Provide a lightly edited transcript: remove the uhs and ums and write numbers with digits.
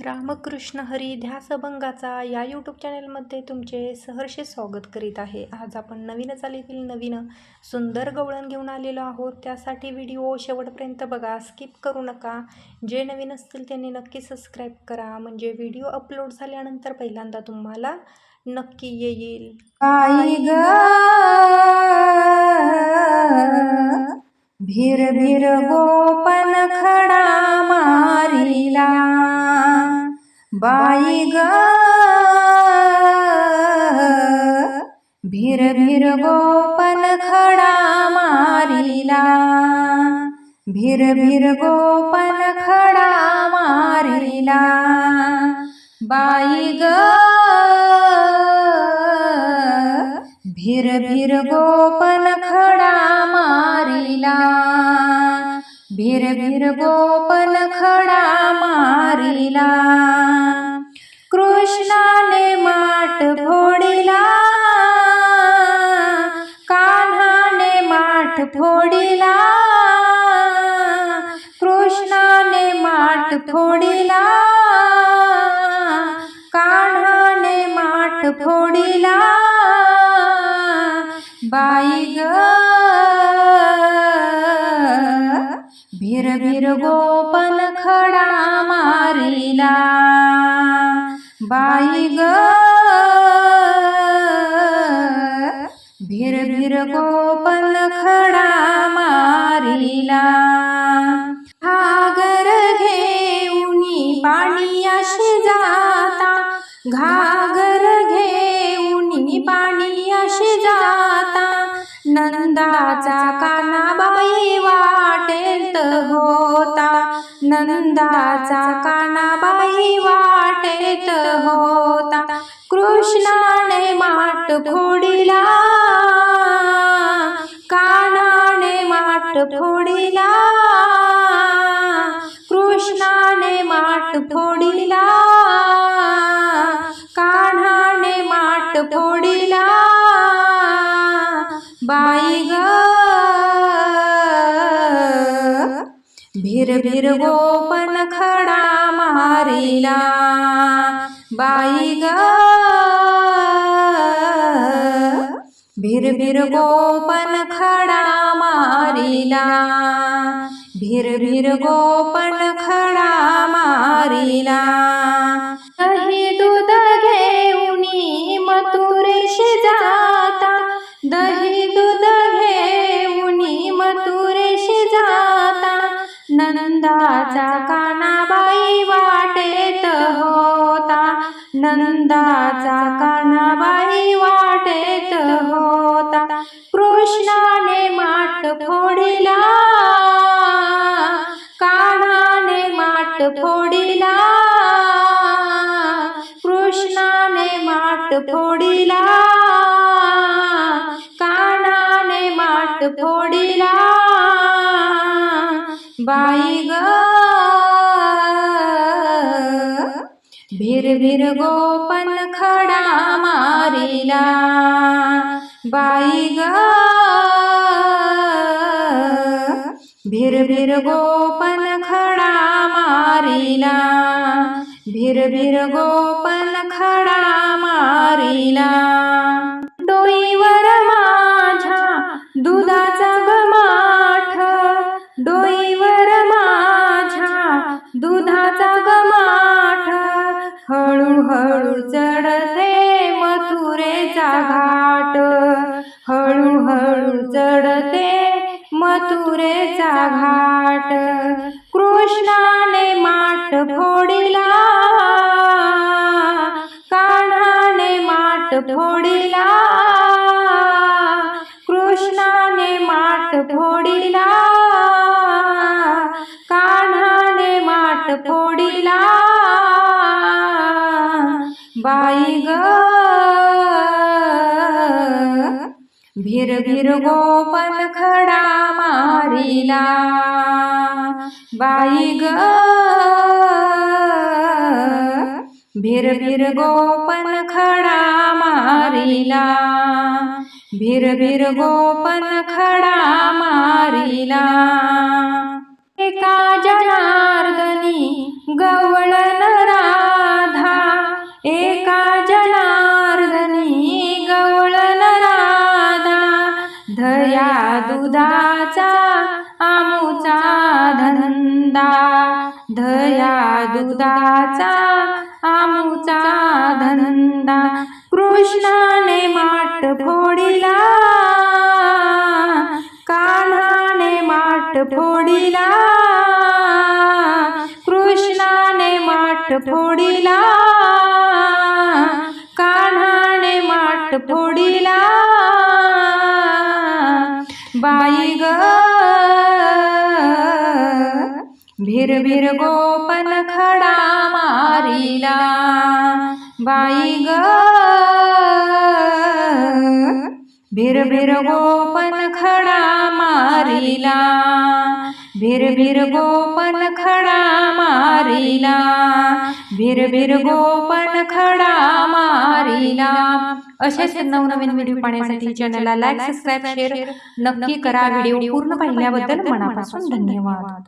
रामकृष्ण हरी ध्यास अभंगाचा या यूट्यूब चॅनलमध्ये तुमचे सहर्ष स्वागत करीत आहे. आज आपण नवीन चालीतील नवीन सुंदर गवळण घेऊन आलेलो आहोत. त्यासाठी व्हिडिओ शेवटपर्यंत बघा, स्किप करू नका. जे नवीन असतील त्यांनी नक्की सबस्क्राईब करा, म्हणजे व्हिडिओ अपलोड झाल्यानंतर पहिल्यांदा तुम्हाला नक्की येईल. आई ग भीर भीर गोपन खडा मारिला, बाई ग भीर भीर गोपन खडा मारिला, भीर भीर गोपन खडा मारिला, बाई ग भीर भीर गोपन खडा मारिला, भीर भीर गोपन खडा मारिला. कृष्णाने माठ फोडिला, कान्हाने माठ फोडिला, कृष्णाने माठ फोडिला, कान्हाने माठ फोडिला, बाई ग भीर भीर गोपन खडा मारिला, बाई ग भीर भीर गोपन खडा मारिला. घागर घेऊनी पाणी अशी जाता, घागर घेऊनी पाणी अशी जाता, नंदाचा कानाबाई वाटेत होता, नंदाचा कानाबाई वाटेत होता. कृष्णाने माठ फोडिला, कान्हाने माठ फोडिला, कृष्णाने माठ फोडिला, कान्हाने माठ फोडिला, बाई ग भीर भीर गोपन खडा मारिला, बाई ग भीर भीर गोपन खडा मारिला, भीर भीर गोपन खडा मारिला. दही दूध घेऊनी मथुरेशी जाता, दही दूध घेऊनी मथुरेशी जाता, नंदाचा कानाबाई वाटेत होता, नंदाचा कानाबाई वाटेत होता. कृष्णाने माठ फोडिला, कान्हाने माठ फोडिला, कृष्णाने माठ फोडिला, कान्हाने माठ फोडिला, बाई ग भीर भीर गोपन खडा मारिला, बाई ग भीर भीर गोपन खडा मारिला, भीर भीर गोपन खडा मारिला. डोईवर माझ्या दुधाचा गमाठ, डोईवर माझ्या दुधाचा गमाठ, हळूहळू चढते मथुरेचा घाट, हळूहळू चढते मथुरेचा घाट. कृष्णाने माठ फोडिला, कान्हाने माठ फोडिला, कृष्णाने माठ फोडिला, कान्हाने माठ फोडिला, बाई ग भीर भीर गोपन खडा मारिला, बाई ग भीर भीर गोपन खडा मारिला, भीर भीर गोपन खडा मारिला. एका जनार्दनी गवळण दुधाचा आमूचा धंदा, दया दुधाचा आमूचा धंदा. कृष्णाने माठ फोडिला, कान्हाने माठ फोडिला, कृष्णाने माठ फोडिला, कान्हाने माठ फोडिला. बाई ग भिरभिर गोपन खडा मारिला, बाई ग भिरभिर गोपन खडा मारिला, भिरभिर गोपन खडा मारिला, भिरभिर गोपन खडा मारिला. असेच नवनवीन व्हिडिओ पाहण्यासाठी चॅनलला लाईक, सबस्क्राईब, शेअर नक्की करा. व्हिडिओ पूर्ण पाहिल्याबद्दल मनापासून धन्यवाद.